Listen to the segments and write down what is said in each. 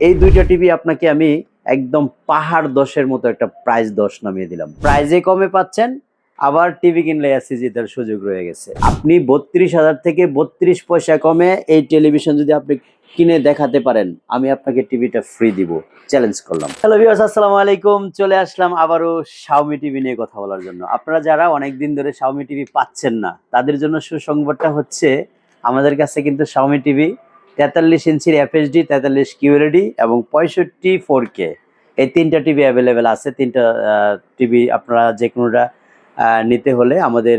এই দুইটা টিভি আপনাকে আমি একদম পাহাড় দশের মতো একটা প্রাইস 10 নামিয়ে দিলাম। প্রাইজে কমে পাচ্ছেন, আবার টিভি কিনলে এসি জেতার সুযোগ রয়ে গেছে। আপনি 32,000 থেকে 32 পয়সা কমে এই টেলিভিশন যদি আপনি কিনে দেখাতে পারেন, আমি আপনাকে টিভিটা ফ্রি দিব, চ্যালেঞ্জ করলাম। হ্যালো ভিউয়ার্স, আসসালামু আলাইকুম। চলে আসলাম আবারও Xiaomi টিভি নিয়ে কথা বলার জন্য। আপনারা যারা অনেকদিন ধরে Xiaomi টিভি পাচ্ছেন না, তাদের জন্য সুসংবাদটা হচ্ছে আমাদের কাছে কিন্তু Xiaomi টিভি 43 ইঞ্চির FHD, 43 QLED এবং 65 4K এই তিনটা টিভি অ্যাভেলেবেল আছে। তিনটা টিভি আপনারা যে কোনোটা নিতে হলে আমাদের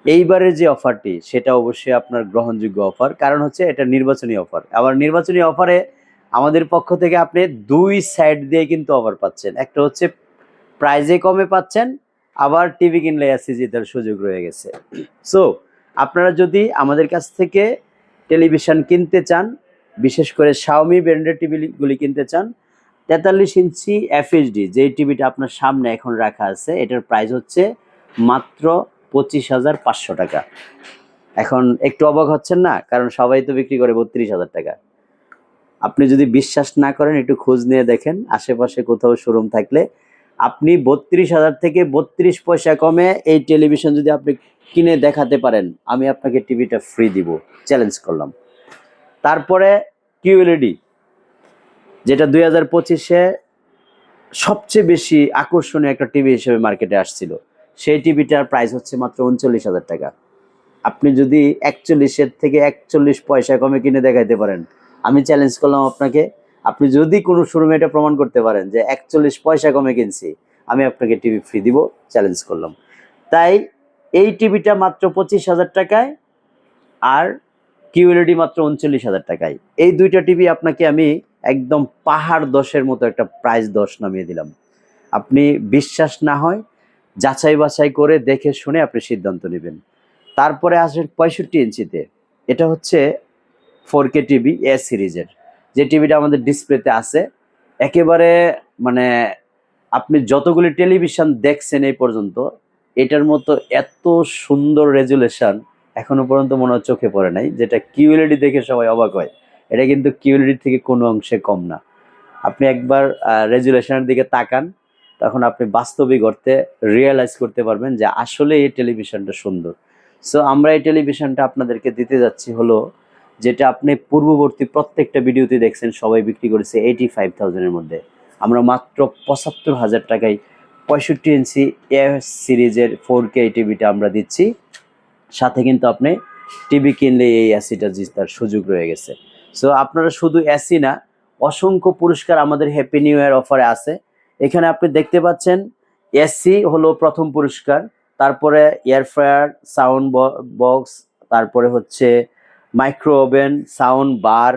এইবারের যে অফারটি সেটা অবশ্যই আপনার গ্রহণযোগ্য অফার, কারণ হচ্ছে এটা নির্বাচনী অফার। আবার নির্বাচনী অফারে আমাদের পক্ষ থেকে আপনি দুই সাইড দিয়ে কিন্তু অফার পাচ্ছেন। একটা হচ্ছে প্রাইজে কমে পাচ্ছেন, আবার টিভি কিনলে এসি জেতার সুযোগ রয়ে গেছে। সো আপনারা যদি আমাদের কাছ থেকে টেলিভিশন কিনতে চান, বিশেষ করে Xiaomi ব্র্যান্ডের টিভিগুলি কিনতে চান, 43 ইঞ্চি FHD যেই টিভিটা আপনার সামনে এখন রাখা আছে, এটার প্রাইস হচ্ছে মাত্র 25,500 টাকা। এখন একটু অবাক হচ্ছেন না, কারণ সবাই তো বিক্রি করে 32,000 টাকা। আপনি যদি বিশ্বাস না করেন, একটু খোঁজ নিয়ে দেখেন আশেপাশে কোথাও শোরুম থাকলে। আপনি 32,000 থেকে 32 পয়সা কমে এই টেলিভিশন যদি আপনি কিনে দেখাতে পারেন, আমি আপনাকে টিভিটা ফ্রি দিব, চ্যালেঞ্জ করলাম। তারপরে QLED, যেটা 2025-এ সবচেয়ে বেশি আকর্ষণীয় একটা টিভি হিসেবে মার্কেটে আসছিল, সেই টিভিটার প্রাইস হচ্ছে মাত্র 39,000 টাকা। আপনি যদি 41-এর থেকে 41 পয়সা কমে কিনে দেখাইতে পারেন, আমি চ্যালেঞ্জ করলাম আপনাকে। আপনি যদি কোনো শোরুমে এটা প্রমাণ করতে পারেন যে 41 পয়সা কমে কিনছি, আমি আপনাকে টিভি ফ্রি দিব, চ্যালেঞ্জ করলাম। তাই এই টিভিটা মাত্র 25,000 টাকায়, আর QLED মাত্র 39,000 টাকায়। এই দুইটা টিভি আপনাকে আমি একদম পাহাড় দশের মতো একটা প্রাইস 10 নামিয়ে দিলাম। আপনি বিশ্বাস না হয় যাচাই বাছাই করে দেখে শুনে আপনি সিদ্ধান্ত নেবেন। তারপরে আসেন 65 ইঞ্চিতে। এটা হচ্ছে 4K টিভি এ সিরিজের, যে টিভিটা আমাদের ডিসপ্লেতে আছে। একেবারে মানে আপনি যতগুলি টেলিভিশন দেখছেন এই পর্যন্ত, এটার মতো এত সুন্দর রেজুলেশন এখনো পর্যন্ত মনে হয় চোখে পড়ে নাই। যেটা QLED দেখে সবাই অবাক হয়, এটা কিন্তু QLED থেকে কোনো অংশে কম না। আপনি একবার রেজুলেশনের দিকে তাকান, তখন আপনি বাস্তবিক অর্থে রিয়েলাইজ করতে পারবেন যে আসলে এই টেলিভিশনটা সুন্দর। সো আমরা এই টেলিভিশনটা আপনাদেরকে দিতে যাচ্ছি হলো, যেটা আপনি পূর্ববর্তী প্রত্যেকটা ভিডিওতে দেখছেন সবাই বিক্রি করেছে 85,000-এর মধ্যে। আমরা মাত্র 75,000 টাকায় 65 ইঞ্চি এ সিরিজের 4K টিভিটা আমরা দিচ্ছি। সাথে কিন্তু আপনি টিভি কিনলে এই এসিটা জেতার সুযোগ রয়ে গেছে। সো আপনারা শুধু এসি না, অসংখ্য পুরস্কার আমাদের হ্যাপি নিউ ইয়ার অফারে আছে। এখানে আপনি দেখতে পাচ্ছেন এসি হলো প্রথম পুরস্কার, তারপরে এয়ার ফ্রায়ার, সাউন্ড বক্স, তারপরে হচ্ছে মাইক্রো ওভেন, সাউন্ড বার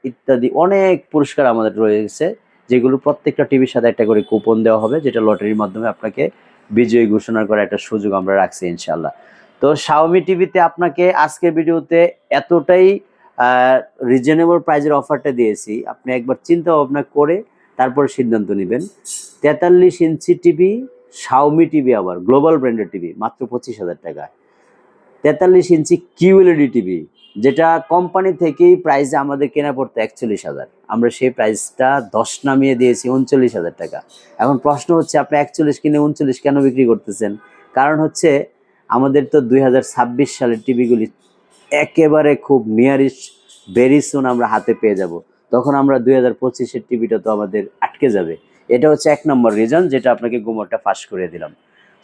ইত্যাদি অনেক পুরস্কার আমাদের রয়েছে, যেগুলো প্রত্যেকটা টিভির সাথে একটা করে কুপন দেওয়া হবে, যেটা লটারির মাধ্যমে আপনাকে বিজয়ী ঘোষণা করার একটা সুযোগ আমরা রাখছি ইনশাল্লাহ। তো Xiaomi টিভিতে আপনাকে আজকের ভিডিওতে এতটাই রিজনেবল প্রাইজের অফারটা দিয়েছি, আপনি একবার চিন্তা ভাবনা করে তারপরে সিদ্ধান্ত নেবেন। 43 ইঞ্চি টিভি, Xiaomi টিভি, আবার গ্লোবাল ব্র্যান্ডের টিভি মাত্র 25,000 টাকা। 43 ইঞ্চি QLED টিভি, যেটা কোম্পানি থেকেই প্রাইসে আমাদের কেনা পড়তো 41,000, আমরা সেই প্রাইসটা 10 নামিয়ে দিয়েছি 39,000 টাকা। এখন প্রশ্ন হচ্ছে, আপনি 41 কিনে 39 কেন বিক্রি করতেছেন? কারণ হচ্ছে আমাদের তো 2026 সালের টিভিগুলি একেবারে খুব নিয়ারিস্ট ভেরি সুন আমরা হাতে পেয়ে যাব। তখন আমরা 2025-এর টিভিটা তো আমাদের আটকে যাবে। এটা হচ্ছে 1 নম্বর রিজন, যেটা আপনাকে গুমরটা ফাঁস করে দিলাম।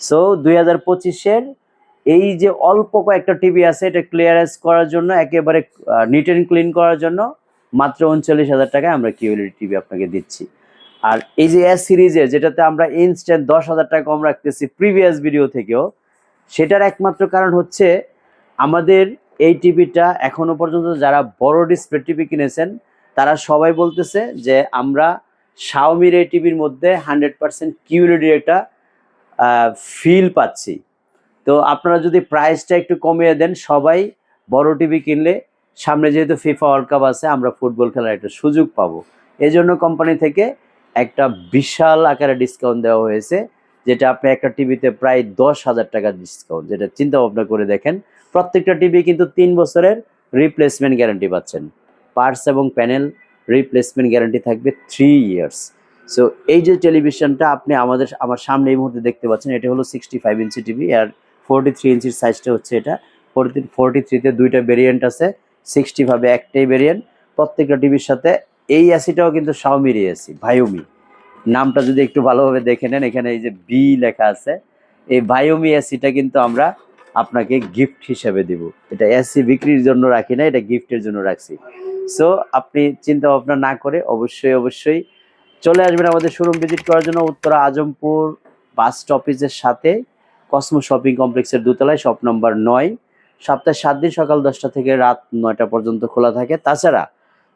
সো 2025-এর এই যে অল্প কয়েকটা টিভি আছে, এটা ক্লিয়ারেন্স করার জন্য, একেবারে নিট অ্যান্ড ক্লিন করার জন্য মাত্র 39,000 টাকায় আমরা QLED টিভি আপনাকে দিচ্ছি। আর এই যে এস সিরিজের, যেটাতে আমরা ইনস্ট্যান্ট 10,000 টাকা কম রাখতেছি প্রিভিয়াস ভিডিও থেকেও, সেটার একমাত্র কারণ হচ্ছে আমাদের এই টিভিটা এখনো পর্যন্ত যারা বড় ডিসপ্লে টিভি কিনেছেন, তারা সবাই বলতেছে যে আমরা Xiaomi-র এই টিভির মধ্যে 100% QLED একটা ফিল পাচ্ছি। তো আপনারা যদি প্রাইসটা একটু কমিয়ে দেন, সবাই বড় টিভি কিনলে সামনে যেহেতু FIFA ওয়ার্ল্ড কাপ আছে, আমরা ফুটবল খেলার একটা সুযোগ পাবো। এই জন্য কোম্পানি থেকে একটা বিশাল আকারে ডিসকাউন্ট দেওয়া হয়েছে, যেটা আপনি একটা টিভিতে প্রায় 10,000 টাকা ডিসকাউন্ট, যেটা চিন্তা ভাবনা করে দেখেন। প্রত্যেকটা টিভি কিন্তু 3 বছরের রিপ্লেসমেন্ট গ্যারান্টি পাচ্ছেন, পার্টস এবং প্যানেল রিপ্লেসমেন্ট গ্যারান্টি থাকবে 3 ইয়ার্স। সো এই যে টেলিভিশনটা আপনি আমার সামনে এই মুহূর্তে দেখতে পাচ্ছেন, এটা হলো 65 ইঞ্চি টিভি, আর 43 ইঞ্চির সাইজটা হচ্ছে এটা। 43তে দুইটা ভেরিয়েন্ট আছে, 65 একটাই ভেরিয়েন্ট। প্রত্যেকটা টিভির সাথে এই এসিটাও কিন্তু শাওমির এসি, ভায়োমি। নামটা যদি একটু ভালোভাবে দেখে নেন, এখানে এই যে বি লেখা আছে, এই ভায়োমি এসিটা কিন্তু আমরা আপনাকে গিফট হিসেবে দিব। এটা এসি বিক্রির জন্য রাখি না, এটা গিফটের জন্য রাখছি। সো আপনি চিন্তা ভাবনা না করে অবশ্যই চলে আসবেন আমাদের শোরুম ভিজিট করার জন্য। উত্তরা আজমপুর বাস স্টপেজের সাথে কসমো শপিং কমপ্লেক্সের দোতলায়, শপ নম্বর 9। সপ্তাহে 7 দিন সকাল 10টা থেকে রাত 9টা পর্যন্ত খোলা থাকে। তাছাড়া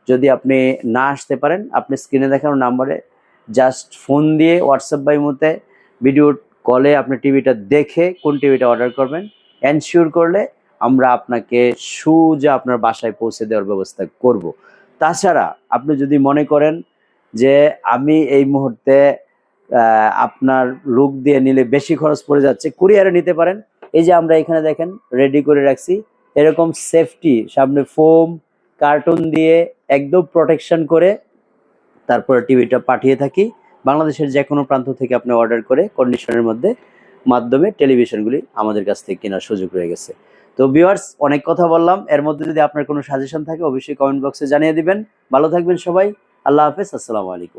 যদি আপনি না আসতে পারেন, আপনি স্ক্রিনে দেখানো নাম্বারে জাস্ট ফোন দিয়ে হোয়াটসঅ্যাপ বা ইমোতে ভিডিও কলে আপনি টিভিটা দেখে কোন টিভিটা অর্ডার করবেন এনশিওর করলে আমরা আপনাকে সোজা আপনার বাসায় পৌঁছে দেওয়ার ব্যবস্থা করব। তাছাড়া আপনি যদি মনে করেন যে আমি এই মুহূর্তে আপনার লোক দিয়ে নিলে বেশি খরচ পড়ে যাচ্ছে, কুরিয়ারে নিতে পারেন। এই যে আমরা এখানে দেখেন রেডি করে রাখছি, এরকম সেফটি সামনে ফোম কার্টুন দিয়ে একদম প্রোটেকশন করে তারপরে টিভিটা পাঠিয়ে থাকি। বাংলাদেশের যে কোনো প্রান্ত থেকে আপনি অর্ডার করে কন্ডিশনের মাধ্যমে টেলিভিশনগুলি আমাদের কাছ থেকে কেনার সুযোগ রয়ে গেছে। তো ভিউয়ার্স, অনেক কথা বললাম, এর মধ্যে যদি আপনার কোনো সাজেশন থাকে অবশ্যই কমেন্ট বক্সে জানিয়ে দিবেন। ভালো থাকবেন সবাই, আল্লাহ হাফেজ, আসসালামু আলাইকুম।